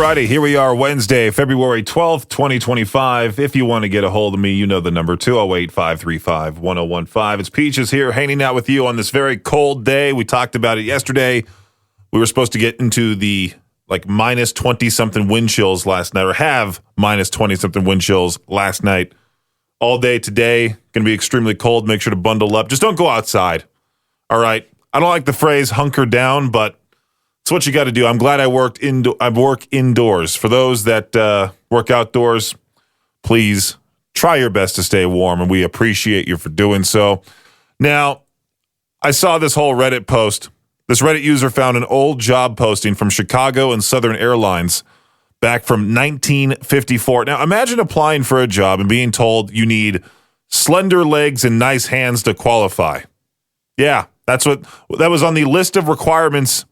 righty, here we are, Wednesday, February 12th, 2025. If you want to get a hold of me, you know the number, 208-535-1015. It's Peaches here, hanging out with you on this very cold day. We talked about it yesterday. We were supposed to get into the minus 20-something wind chills last night, or have minus 20-something wind chills last night. All day today, going to be extremely cold. Make sure to bundle up. Just don't go outside, all right? I don't like the phrase hunker down, but it's what you got to do. I'm glad I work indoors. For those that work outdoors, please try your best to stay warm, and we appreciate you for doing so. Now, I saw this whole Reddit post. This Reddit user found an old job posting from Chicago and Southern Airlines back from 1954. Now, imagine applying for a job and being told you need slender legs and nice hands to qualify. Yeah, that was on the list of requirements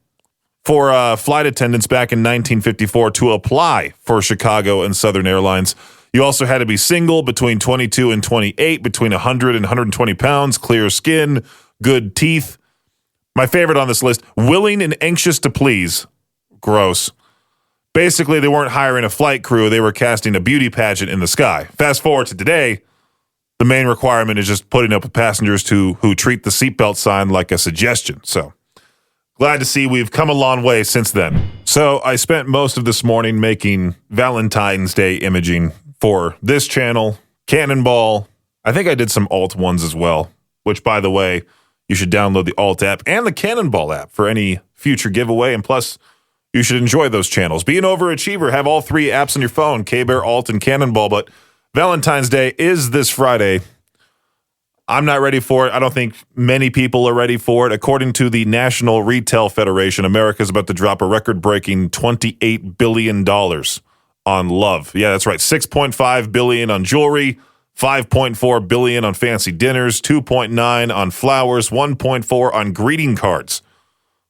for flight attendants back in 1954 to apply for Chicago and Southern Airlines. You also had to be single, between 22 and 28, between 100 and 120 pounds, clear skin, good teeth. My favorite on this list, willing and anxious to please. Gross. Basically, they weren't hiring a flight crew. They were casting a beauty pageant in the sky. Fast forward to today, the main requirement is just putting up with passengers who treat the seatbelt sign like a suggestion. So glad to see we've come a long way since then. So I spent most of this morning making Valentine's Day imaging for this channel, Cannonball. I think I did some alt ones as well, which, by the way, you should download the alt app and the Cannonball app for any future giveaway. And plus, you should enjoy those channels. Be an overachiever. Have all three apps on your phone, K-Bear, Alt, and Cannonball. But Valentine's Day is this Friday. I'm not ready for it. I don't think many people are ready for it. According to the National Retail Federation, America is about to drop a record-breaking $28 billion on love. Yeah, that's right. $6.5 billion on jewelry, $5.4 billion on fancy dinners, $2.9 on flowers, $1.4 on greeting cards.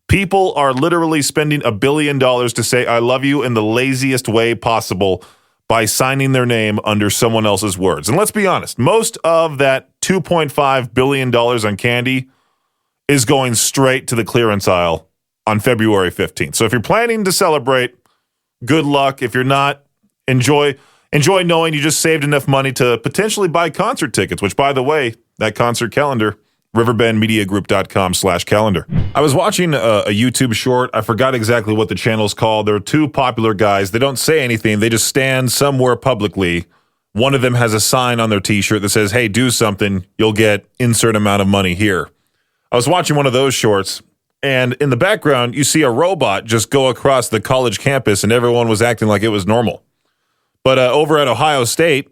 People are literally spending $1 billion to say I love you in the laziest way possible by signing their name under someone else's words. And let's be honest, most of that $2.5 billion on candy is going straight to the clearance aisle on February 15th. So if you're planning to celebrate, good luck. If you're not, enjoy knowing you just saved enough money to potentially buy concert tickets, which, by the way, that concert calendar, riverbendmediagroup.com/calendar. I was watching a YouTube short. I forgot exactly what the channel's called. There are two popular guys. They don't say anything. They just stand somewhere publicly. One of them has a sign on their t-shirt that says, hey, do something. You'll get insert amount of money here. I was watching one of those shorts, and in the background, you see a robot just go across the college campus, and everyone was acting like it was normal. But over at Ohio State,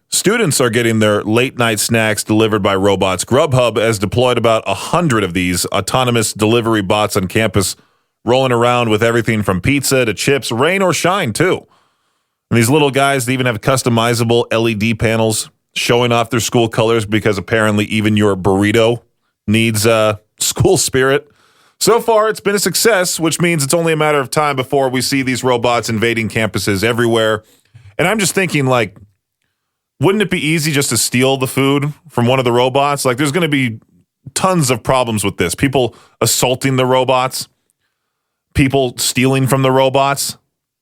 students are getting their late-night snacks delivered by robots. Grubhub has deployed about 100 of these autonomous delivery bots on campus, rolling around with everything from pizza to chips, rain or shine, too. And these little guys, they even have customizable LED panels showing off their school colors because apparently even your burrito needs school spirit. So far, it's been a success, which means it's only a matter of time before we see these robots invading campuses everywhere. And I'm just thinking, wouldn't it be easy just to steal the food from one of the robots? There's going to be tons of problems with this. People assaulting the robots, people stealing from the robots.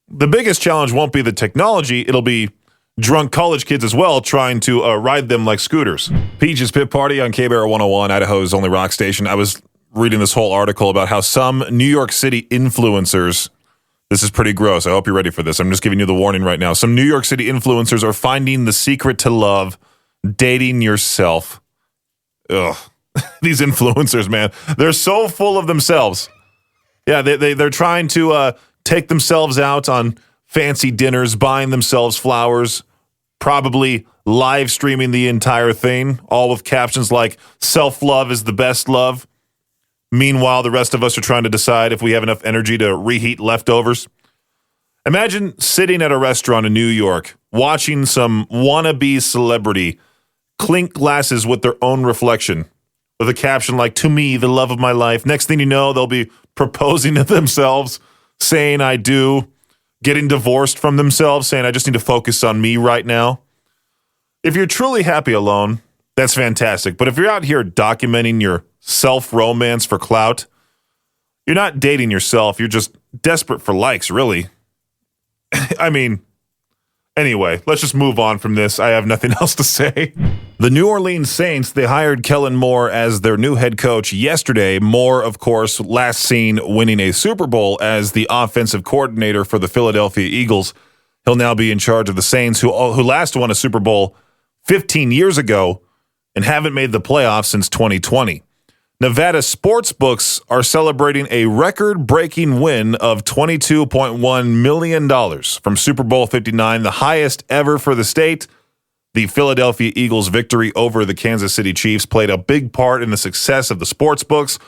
The biggest challenge won't be the technology. It'll be drunk college kids as well trying to ride them like scooters. Peaches Pit Party on K-Bear 101, Idaho's only rock station. I was reading this whole article about how some New York City influencers, this is pretty gross. I hope you're ready for this. I'm just giving you the warning right now. Some New York City influencers are finding the secret to love, dating yourself. Ugh. These influencers, man, they're so full of themselves. Yeah, they're trying to take themselves out on fancy dinners, buying themselves flowers, probably live streaming the entire thing, all with captions like, self-love is the best love. Meanwhile, the rest of us are trying to decide if we have enough energy to reheat leftovers. Imagine sitting at a restaurant in New York, watching some wannabe celebrity clink glasses with their own reflection, with a caption like, to me, the love of my life. Next thing you know, they'll be proposing to themselves, saying, I do, getting divorced from themselves, saying, I just need to focus on me right now. If you're truly happy alone, that's fantastic. But if you're out here documenting your self-romance for clout, you're not dating yourself. You're just desperate for likes, really. I mean, anyway, let's just move on from this. I have nothing else to say. The New Orleans Saints, they hired Kellen Moore as their new head coach yesterday. Moore, of course, last seen winning a Super Bowl as the offensive coordinator for the Philadelphia Eagles. He'll now be in charge of the Saints, who last won a Super Bowl 15 years ago and haven't made the playoffs since 2020. Nevada sportsbooks are celebrating a record-breaking win of $22.1 million from Super Bowl 59, the highest ever for the state. The Philadelphia Eagles' victory over the Kansas City Chiefs played a big part in the success of the sportsbooks,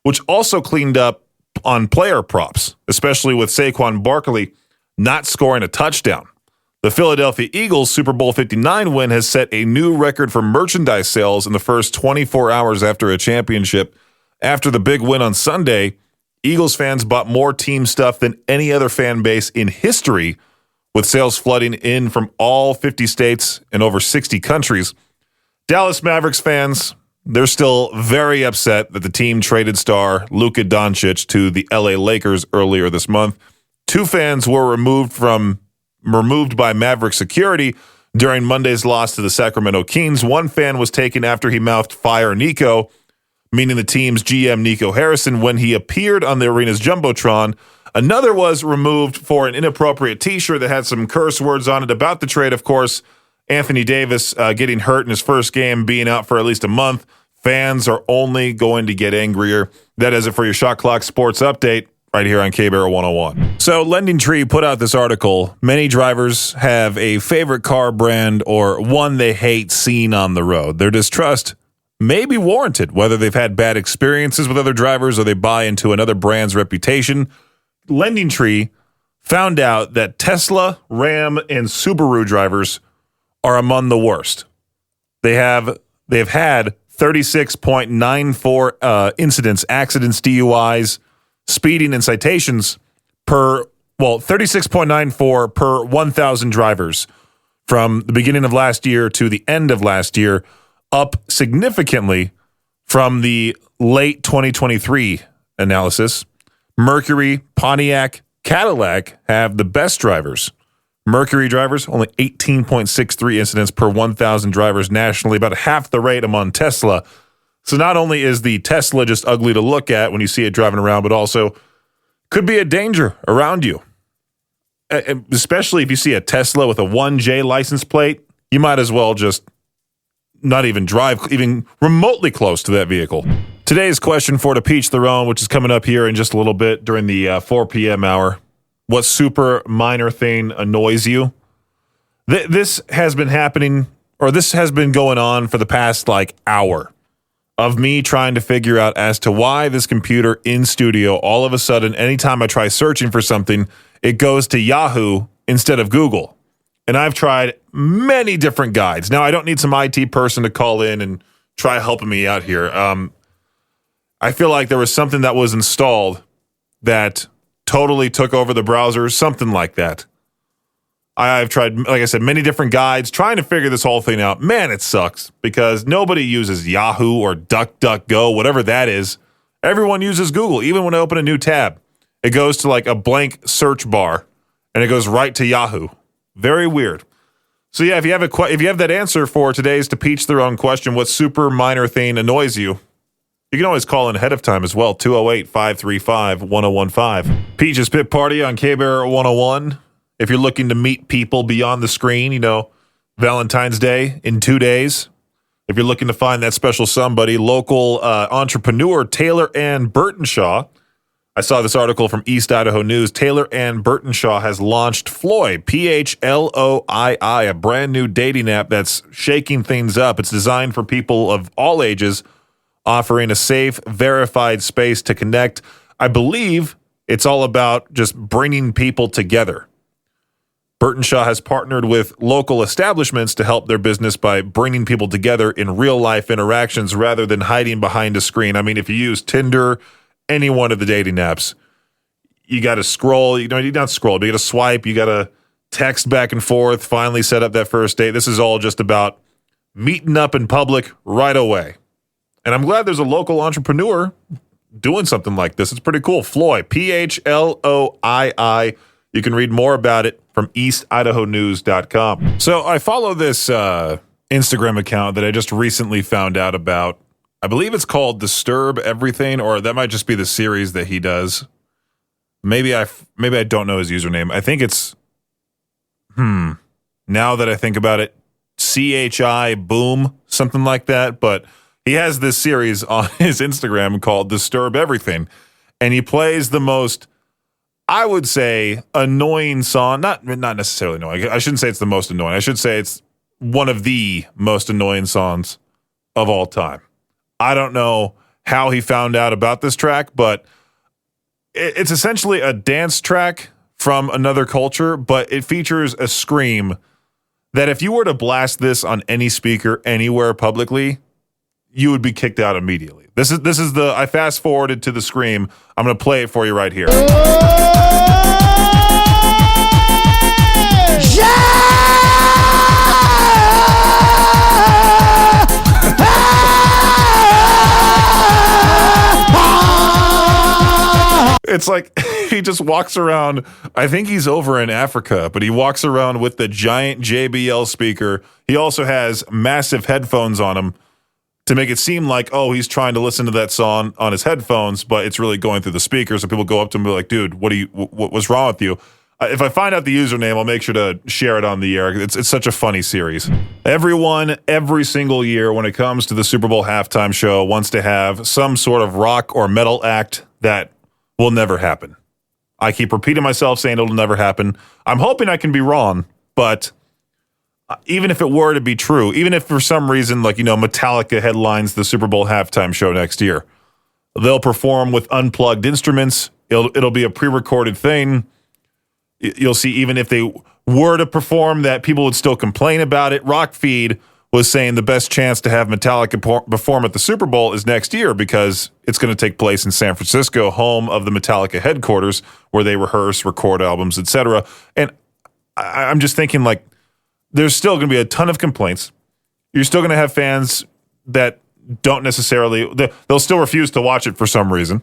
which also cleaned up on player props, especially with Saquon Barkley not scoring a touchdown. The Philadelphia Eagles' Super Bowl 59 win has set a new record for merchandise sales in the first 24 hours after a championship. After the big win on Sunday, Eagles fans bought more team stuff than any other fan base in history, with sales flooding in from all 50 states and over 60 countries. Dallas Mavericks fans, they're still very upset that the team traded star Luka Doncic to the LA Lakers earlier this month. 2 fans were removed by Maverick security during Monday's loss to the Sacramento Kings. 1 fan was taken after he mouthed "Fire Nico," meaning the team's GM Nico Harrison, when he appeared on the arena's Jumbotron. Another was removed for an inappropriate T-shirt that had some curse words on it about the trade. Of course, Anthony Davis getting hurt in his first game, being out for at least a month. Fans are only going to get angrier. That is it for your Shot Clock Sports Update right here on K-Barrel 101. So Lending Tree put out this article. Many drivers have a favorite car brand or one they hate seen on the road. Their distrust may be warranted, whether they've had bad experiences with other drivers or they buy into another brand's reputation. Lending Tree found out that Tesla, Ram, and Subaru drivers are among the worst. They've had 36.94 incidents, accidents, DUIs, speeding, and citations 36.94 per 1,000 drivers from the beginning of last year to the end of last year, up significantly from the late 2023 analysis. Mercury, Pontiac, Cadillac have the best drivers. Mercury drivers, only 18.63 incidents per 1,000 drivers nationally, about half the rate among Tesla. So not only is the Tesla just ugly to look at when you see it driving around, but also could be a danger around you. Especially if you see a Tesla with a 1J license plate, you might as well just not even drive even remotely close to that vehicle. Today's question for To Peach Their Own, which is coming up here in just a little bit during the 4 p.m. hour. What super minor thing annoys you? This has been happening, or this has been going on for the past hour of me trying to figure out as to why this computer in studio, all of a sudden, anytime I try searching for something, it goes to Yahoo instead of Google. And I've tried many different guides. Now, I don't need some IT person to call in and try helping me out here. I feel like there was something that was installed that totally took over the browser, something like that. I've tried, like I said, many different guides trying to figure this whole thing out. Man, it sucks because nobody uses Yahoo or DuckDuckGo, whatever that is. Everyone uses Google. Even when I open a new tab, it goes to a blank search bar and it goes right to Yahoo. Very weird. So yeah, if you have that answer for today's To Peach Their Own question, what super minor thing annoys you, you can always call in ahead of time as well, 208-535-1015. Peach's Pit Party on K-Bear 101. If you're looking to meet people beyond the screen, Valentine's Day in 2 days. If you're looking to find that special somebody, local entrepreneur Taylor Ann Burtonshaw. I saw this article from East Idaho News. Taylor Ann Burtonshaw has launched Phloi, P-H-L-O-I-I, a brand new dating app that's shaking things up. It's designed for people of all ages, offering a safe, verified space to connect. I believe it's all about just bringing people together. Burtonshaw has partnered with local establishments to help their business by bringing people together in real-life interactions rather than hiding behind a screen. I mean, if you use Tinder, any one of the dating apps, you got to scroll. You not scroll, but you got to swipe. You got to text back and forth, finally set up that first date. This is all just about meeting up in public right away. And I'm glad there's a local entrepreneur doing something like this. It's pretty cool. Phloi, P-H-L-O-I-I. You can read more about it from eastidahonews.com. So I follow this Instagram account that I just recently found out about. I believe it's called Disturb Everything, or that might just be the series that he does. Maybe I don't know his username. I think it's, now that I think about it, CHI Boom, something like that. But he has this series on his Instagram called Disturb Everything. And he plays the most, I would say, annoying song. Not necessarily annoying. I shouldn't say it's the most annoying. I should say it's one of the most annoying songs of all time. I don't know how he found out about this track, but it's essentially a dance track from another culture, but it features a scream that if you were to blast this on any speaker anywhere publicly, you would be kicked out immediately. This is the, I fast forwarded to the scream. I'm going to play it for you right here. It's like he just walks around. I think he's over in Africa, but he walks around with the giant JBL speaker. He also has massive headphones on him to make it seem like, oh, he's trying to listen to that song on his headphones, but it's really going through the speakers. So people go up to him and be like, dude, what's wrong with you? If I find out the username, I'll make sure to share it on the air. It's such a funny series. Everyone, every single year when it comes to the Super Bowl halftime show, wants to have some sort of rock or metal act that will never happen. I keep repeating myself saying it'll never happen. I'm hoping I can be wrong, but even if it were to be true, even if for some reason, like, Metallica headlines the Super Bowl halftime show next year, they'll perform with unplugged instruments. It'll be a pre-recorded thing. You'll see, even if they were to perform that, people would still complain about it. Rockfeed was saying the best chance to have Metallica perform at the Super Bowl is next year because it's going to take place in San Francisco, home of the Metallica headquarters, where they rehearse, record albums, etc. And I'm just thinking, like, there's still going to be a ton of complaints. You're still going to have fans that don't necessarily, they'll still refuse to watch it for some reason.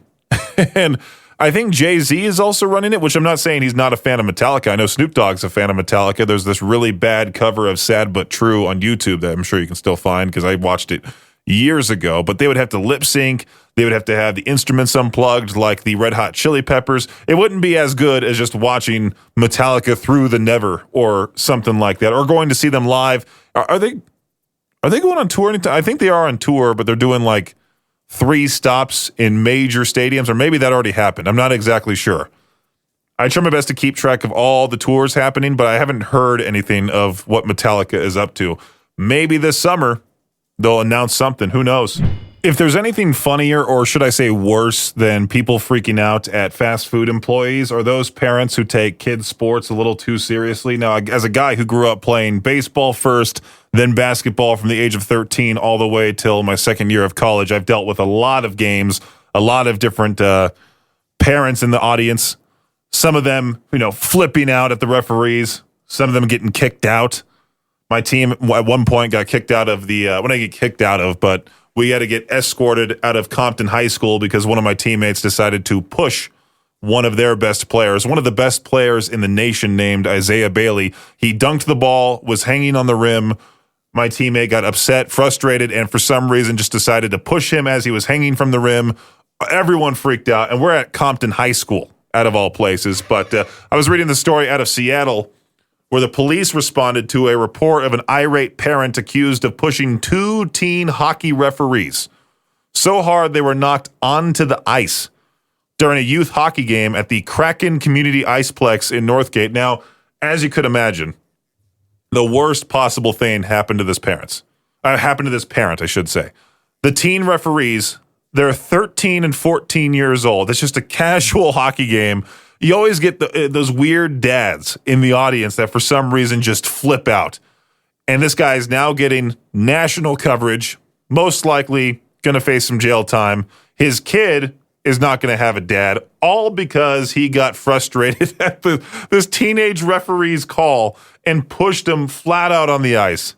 And I think Jay-Z is also running it, which I'm not saying he's not a fan of Metallica. I know Snoop Dogg's a fan of Metallica. There's this really bad cover of Sad But True on YouTube that I'm sure you can still find because I watched it years ago. But they would have to lip sync. They would have to have the instruments unplugged like the Red Hot Chili Peppers. It wouldn't be as good as just watching Metallica Through the Never or something like that, or going to see them live. Are they going on tour anytime? I think they are on tour, but they're doing like 3 stops in major stadiums, or maybe that already happened. I'm not exactly sure. I try my best to keep track of all the tours happening, but I haven't heard anything of what Metallica is up to. Maybe this summer they'll announce something. Who knows? If there's anything funnier, or should I say worse, than people freaking out at fast food employees, or those parents who take kids' sports a little too seriously. Now, as a guy who grew up playing baseball first, then basketball from the age of 13 all the way till my second year of college, I've dealt with a lot of games, a lot of different parents in the audience. Some of them, flipping out at the referees. Some of them getting kicked out. My team at one point got kicked out of the, when I get kicked out of, but we had to get escorted out of Compton High School because one of my teammates decided to push one of their best players, one of the best players in the nation, named Isaiah Bailey. He dunked the ball, was hanging on the rim. My teammate got upset, frustrated, and for some reason just decided to push him as he was hanging from the rim. Everyone freaked out, and we're at Compton High School, out of all places. But I was reading the story out of Seattle where the police responded to a report of an irate parent accused of pushing 2 teen hockey referees so hard they were knocked onto the ice during a youth hockey game at the Kraken Community Iceplex in Northgate. Now, as you could imagine, the worst possible thing happened to this parent, I should say. The teen referees, they're 13 and 14 years old. It's just a casual hockey game. You always get those weird dads in the audience that for some reason just flip out. And this guy is now getting national coverage, most likely going to face some jail time. His kid is not going to have a dad, all because he got frustrated at this teenage referee's call and pushed him flat out on the ice.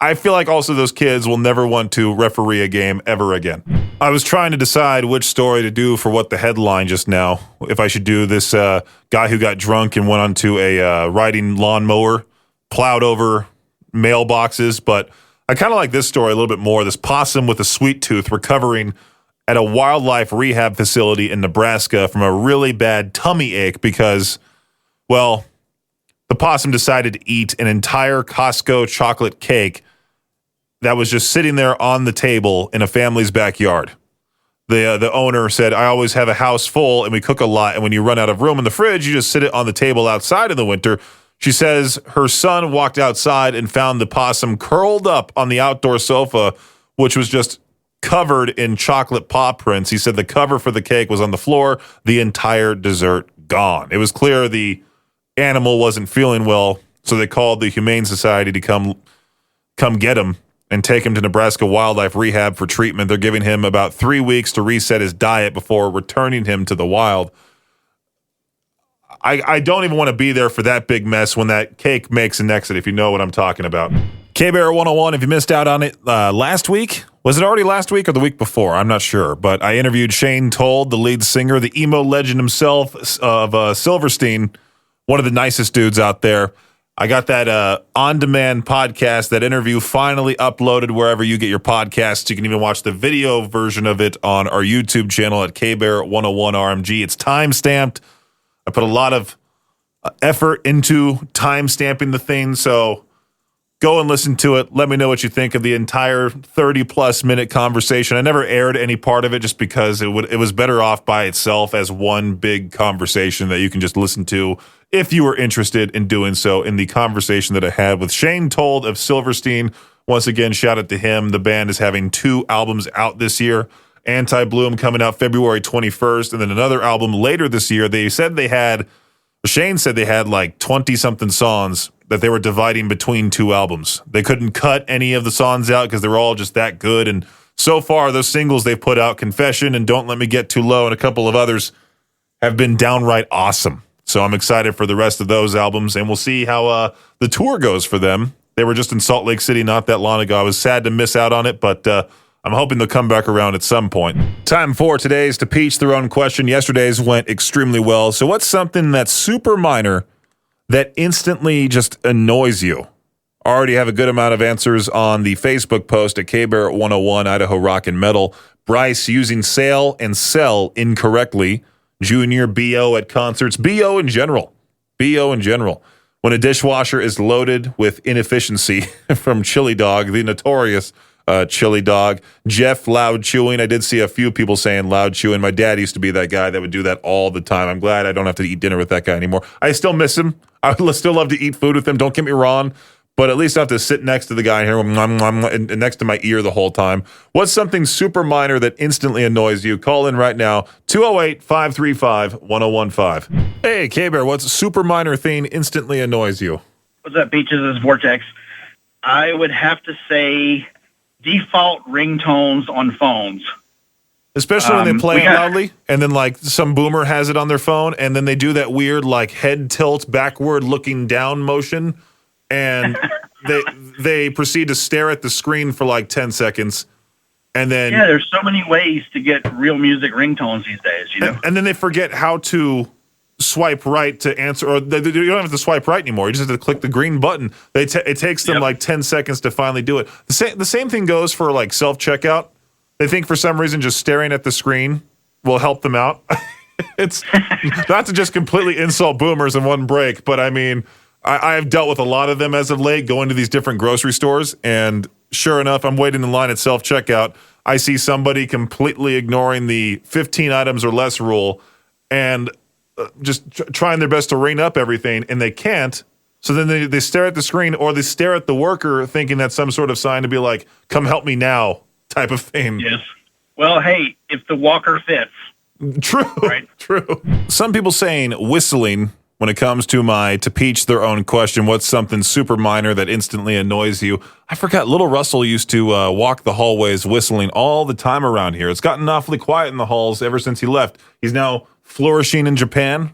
I feel like also those kids will never want to referee a game ever again. I was trying to decide which story to do for what the headline just now. If I should do this guy who got drunk and went onto a riding lawnmower, plowed over mailboxes, but I kind of like this story a little bit more. This possum with a sweet tooth recovering at a wildlife rehab facility in Nebraska from a really bad tummy ache because, well, the possum decided to eat an entire Costco chocolate cake that was just sitting there on the table in a family's backyard. The owner said, I always have a house full and we cook a lot, and when you run out of room in the fridge, you just sit it on the table outside in the winter. She says her son walked outside and found the possum curled up on the outdoor sofa, which was just covered in chocolate paw prints. He said the cover for the cake was on the floor, the entire dessert gone. It was clear the animal wasn't feeling well, so they called the Humane Society to come get him and take him to Nebraska Wildlife Rehab for treatment. They're giving him about 3 weeks to reset his diet before returning him to the wild. I don't even want to be there for that big mess when that cake makes an exit, if you know what I'm talking about. K-Bear 101, if you missed out on it last week, was it already last week or the week before? I'm not sure, but I interviewed Shane Told, the lead singer, the emo legend himself of Silverstein, one of the nicest dudes out there. I got that on-demand podcast, that interview finally uploaded wherever you get your podcasts. You can even watch the video version of it on our YouTube channel at K-Bear 101 RMG. It's time-stamped. I put a lot of effort into time-stamping the thing, so go and listen to it. Let me know what you think of the entire 30-plus minute conversation. I never aired any part of it just because it was better off by itself as one big conversation that you can just listen to if you were interested in doing so, in the conversation that I had with Shane Told of Silverstein. Once again, shout out to him. The band is having 2 albums out this year. Anti-Bloom coming out February 21st, and then another album later this year. Shane said they had like 20-something songs that they were dividing between 2 albums. They couldn't cut any of the songs out because they were all just that good. And so far, those singles they've put out, Confession and Don't Let Me Get Too Low, and a couple of others, have been downright awesome. So I'm excited for the rest of those albums, and we'll see how the tour goes for them. They were just in Salt Lake City not that long ago. I was sad to miss out on it, but I'm hoping they'll come back around at some point. Time for today's To Peach Their Own question. Yesterday's went extremely well. So what's something that's super minor that instantly just annoys you? Already have a good amount of answers on the Facebook post at K-Bear 101 Idaho Rock and Metal. Bryce using sail and sell incorrectly. Junior, BO at concerts. BO in general. When a dishwasher is loaded with inefficiency from Chili Dog, the notorious Chili Dog. Jeff, loud chewing. I did see a few people saying loud chewing. My dad used to be that guy that would do that all the time. I'm glad I don't have to eat dinner with that guy anymore. I still miss him. I would still love to eat food with him. Don't get me wrong. But at least I have to sit next to the guy here and next to my ear the whole time. What's something super minor that instantly annoys you? Call in right now, 208-535-1015. Hey, K-Bear, what's a super minor thing instantly annoys you? What's up, Peaches? This is Vortex. I would have to say default ringtones on phones. Especially when they play it loudly, and then like some boomer has it on their phone, and then they do that weird like head tilt backward looking down motion, and they proceed to stare at the screen for like 10 seconds, and then there's so many ways to get real music ringtones these days, you know. And then they forget how to swipe right to answer, or you don't have to swipe right anymore. You just have to click the green button. It takes them like 10 seconds to finally do it. The same thing goes for like self-checkout. They think for some reason just staring at the screen will help them out. It's not to just completely insult boomers in one break, but I mean, I've dealt with a lot of them as of late, going to these different grocery stores, and sure enough, I'm waiting in line at self-checkout. I see somebody completely ignoring the 15 items or less rule and just trying their best to ring up everything, and they can't. So then they stare at the screen, or they stare at the worker thinking that's some sort of sign to be like, come help me now type of thing. Yes. Well, hey, if the walker fits. True. Right? True. Some people saying whistling when it comes to my To Peach Their Own question. What's something super minor that instantly annoys you? I forgot Little Russell used to walk the hallways whistling all the time around here. It's gotten awfully quiet in the halls ever since he left. He's now flourishing in Japan,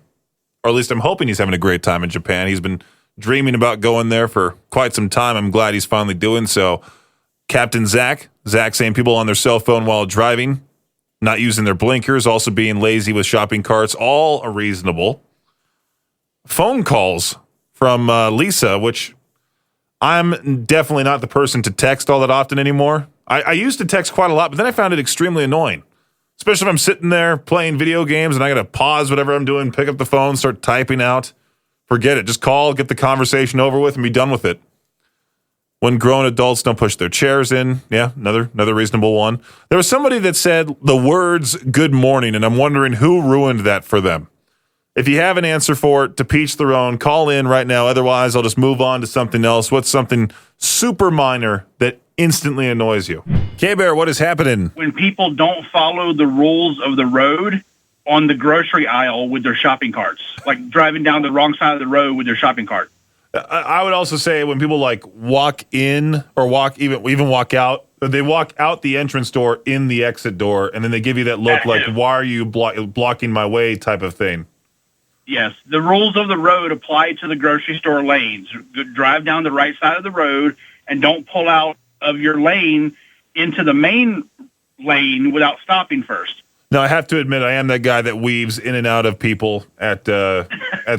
or at least I'm hoping he's having a great time in Japan. He's been dreaming about going there for quite some time. I'm glad he's finally doing so. Captain Zach saying people on their cell phone while driving, not using their blinkers, also being lazy with shopping carts, all are reasonable. Phone calls from Lisa, which I'm definitely not the person to text all that often anymore. I used to text quite a lot, but then I found it extremely annoying, especially if I'm sitting there playing video games and I got to pause whatever I'm doing, pick up the phone, start typing out. Forget it. Just call, get the conversation over with, and be done with it. When grown adults don't push their chairs in. Yeah, another reasonable one. There was somebody that said the words good morning, and I'm wondering who ruined that for them. If you have an answer for it, to each their own, call in right now. Otherwise, I'll just move on to something else. What's something super minor that instantly annoys you? K-Bear, what is happening? When people don't follow the rules of the road on the grocery aisle with their shopping carts, like driving down the wrong side of the road with their shopping cart. I would also say when people like walk in or even walk out, they walk out the entrance door in the exit door, and then they give you that look like, why are you blocking my way type of thing. Yes, the rules of the road apply to the grocery store lanes. Drive down the right side of the road and don't pull out of your lane into the main lane without stopping first. Now, I have to admit, I am that guy that weaves in and out of people at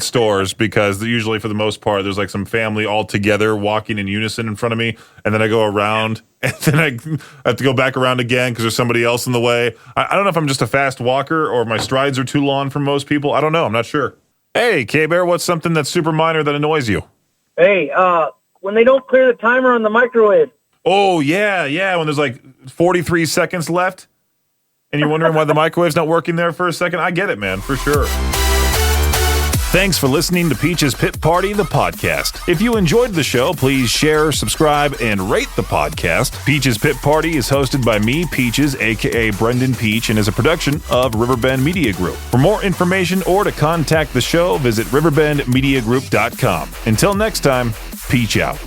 stores because usually, for the most part, there's like some family all together walking in unison in front of me, and then I go around, and then I have to go back around again because there's somebody else in the way. I don't know if I'm just a fast walker or my strides are too long for most people. I don't know. I'm not sure. Hey, K-Bear, what's something that's super minor that annoys you? Hey, when they don't clear the timer on the microwave. Oh, yeah, when there's like 43 seconds left. And you're wondering why the microwave's not working there for a second? I get it, man, for sure. Thanks for listening to Peach's Pit Party, the podcast. If you enjoyed the show, please share, subscribe, and rate the podcast. Peach's Pit Party is hosted by me, Peaches, a.k.a. Brendan Peach, and is a production of Riverbend Media Group. For more information or to contact the show, visit riverbendmediagroup.com. Until next time, Peach out.